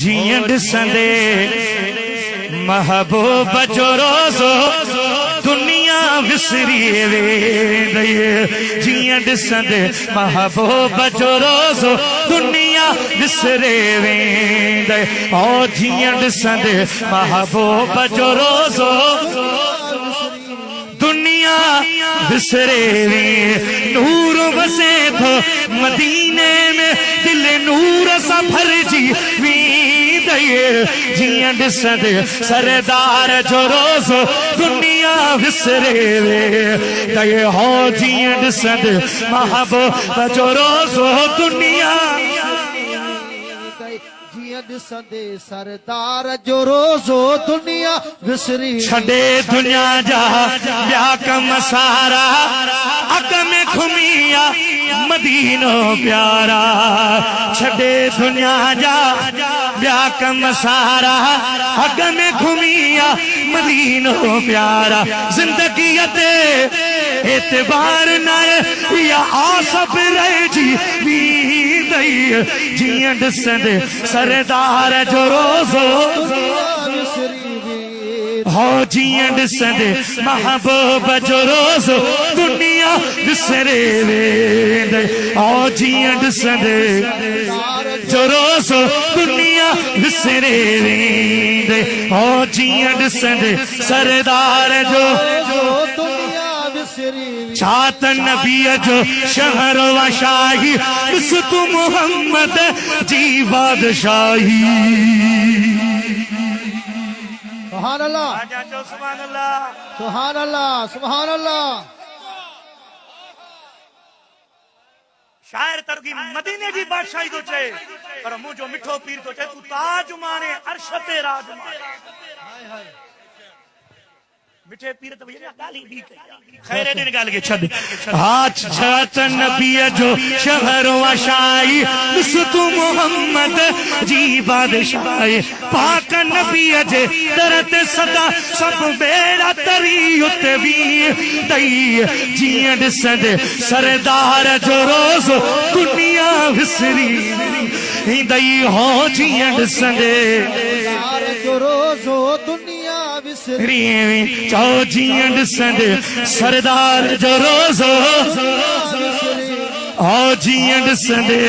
जियां ॾिसंदे महबूब जो रोज़ो दुनिया विसरी वेंदई जियां ॾिसंदे महबूब जो रोज़ो दुनिया विसरे वेंदई ओ जियां ॾिसंदे महबूब जो रोज़ो दुनिया विसरे वे नूर वसे थो मदीने में दिल नूर सा भरजी वेंदई जियां ॾिसंदे सरदार जो रोज़ो दुनिया विसरे वेंदई हो जियां ॾिसंदे महबूब जो रोज़ो दुनिया ॾिसंदे सरदार जो रोज़ो दुनिया विसरी छॾे दुनिया जा ॿिया कम सारा अग में घुमिया मदीनो प्यारा छॾे दुनिया जा ॿिया कम सारा अग में घुमिया मदीनो प्यारा ज़िंदगीअ ते एतबार न या आसब रहिजी वेंदई जियां ॾिसंदे सरदार जो रोज़ो हो जियां ॾिसंदे महबूब जो रोज़ो दुनिया विसरे वेंदई हो जियां ॾिसंदे जो रोज़ो दुनिया विसरे वेंदई हो जियां ॾिसंदे सरदार जो छात नबीअ जो शहर व शाही ॾिस तू मोहम्मद जी बादशाही सुभान अल्लाह सुभान अल्लाह सुभान अल्लाह सुभान अल्लाह शायर तरगी मदीने जी बादशाही तो चए पर मुझो मिठो पीर तो चए तू ताज माने अर्श ते राज माने मिठे पीर तो भैया गाली भी कई खैर दिन गाल के छद हाथ छत नबी जो शहर व शाही ॾिस तू मोहम्मद जी बादशाही पाक नबी जे दर ते सदा सब बेड़ा तरी उते भी दई जियां ॾिसंदे सरदार जो रोज़ो दुनिया विसरी दई हो जियां ॾिसंदे जो रोज़ो दुनिया विसरी चओ जियां ॾिसंदे सरदार जो रोज़ो हो जियां ॾिसंदे